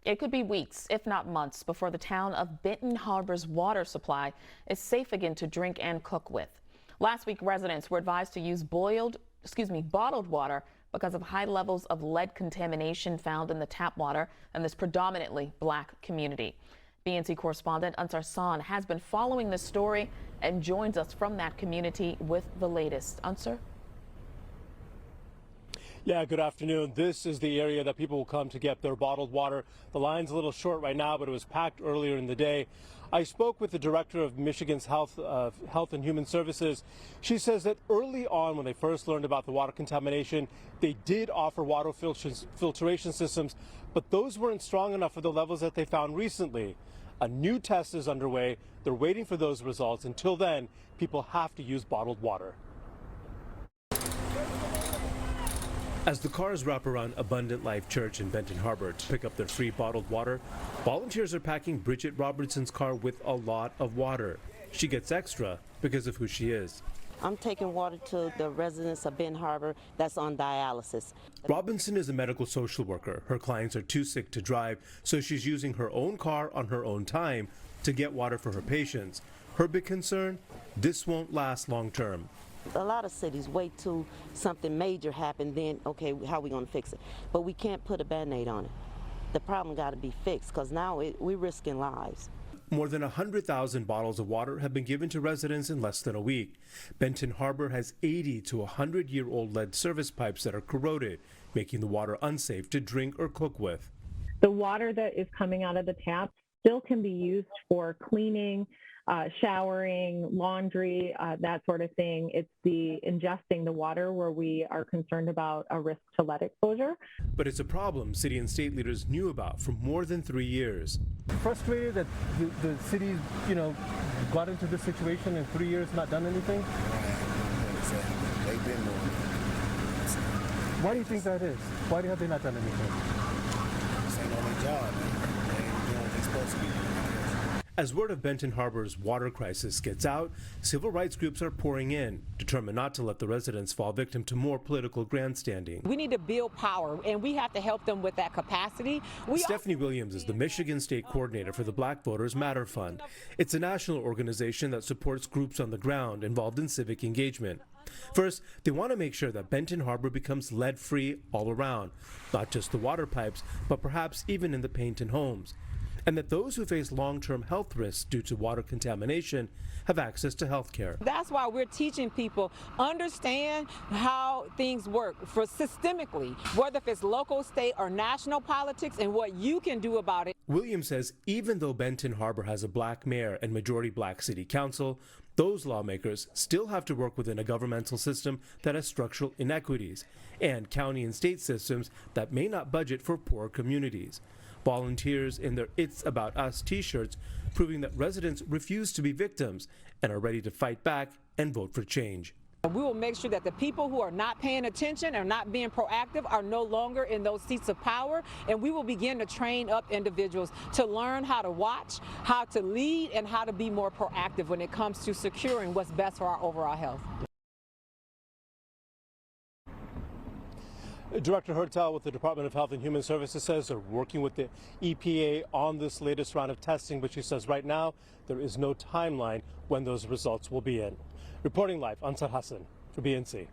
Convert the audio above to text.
It could be weeks, if not months, before the town of Benton Harbor's water supply is safe again to drink and cook with. Last week, residents were advised to use bottled water because of high levels of lead contamination found in the tap water in this predominantly black community. BNC correspondent Anser Hassan has been following this story and joins us from that community with the latest. Anser? Yeah, good afternoon. This is the area that people will come to get their bottled water. The line's a little short right now, but it was packed earlier in the day. I spoke with the director of Michigan's Health and Human Services. She says that early on, when they first learned about the water contamination, they did offer water filtration systems, but those weren't strong enough for the levels that they found recently. A new test is underway. They're waiting for those results. Until then, people have to use bottled water. As the cars wrap around Abundant Life Church in Benton Harbor to pick up their free bottled water, volunteers are packing Bridget Robertson's car with a lot of water. She gets extra because of who she is. I'm taking water to the residents of Benton Harbor that's on dialysis. Robinson is a medical social worker. Her clients are too sick to drive, so she's using her own car on her own time to get water for her patients. Her big concern? This won't last long term. A lot of cities wait till something major happens, then, okay, how are we going to fix it? But we can't put a Band-Aid on it. The problem got to be fixed because now we're risking lives. More than 100,000 bottles of water have been given to residents in less than a week. Benton Harbor has 80 to 100-year-old lead service pipes that are corroded, making the water unsafe to drink or cook with. The water that is coming out of the tap still can be used for cleaning, showering, laundry, that sort of thing. It's the ingesting the water where we are concerned about a risk to lead exposure. But it's a problem city and state leaders knew about for more than 3 years. Frustrated that the city, got into this situation in 3 years, not done anything? They've been moving. Why do you think that is? Why have they not done anything? This ain't on their job. They ain't doing what they're supposed to be doing. As word of Benton Harbor's water crisis gets out, civil rights groups are pouring in, determined not to let the residents fall victim to more political grandstanding. We need to build power, and we have to help them with that capacity. Stephanie Williams is the Michigan State Coordinator for the Black Voters Matter Fund. It's a national organization that supports groups on the ground involved in civic engagement. First, they want to make sure that Benton Harbor becomes lead-free all around, not just the water pipes, but perhaps even in the paint and homes, and that those who face long-term health risks due to water contamination have access to health care. That's why we're teaching people understand how things work for systemically, whether if it's local, state, or national politics, and what you can do about it. Williams says even though Benton Harbor has a black mayor and majority black city council, those lawmakers still have to work within a governmental system that has structural inequities and county and state systems that may not budget for poor communities. Volunteers in their It's About Us t-shirts proving that residents refuse to be victims and are ready to fight back and vote for change. We will make sure that the people who are not paying attention or not being proactive are no longer in those seats of power, and we will begin to train up individuals to learn how to watch, how to lead, and how to be more proactive when it comes to securing what's best for our overall health. Director Hertel with the Department of Health and Human Services says they're working with the EPA on this latest round of testing, but she says right now there is no timeline when those results will be in. Reporting live, Anser Hassan for BNC.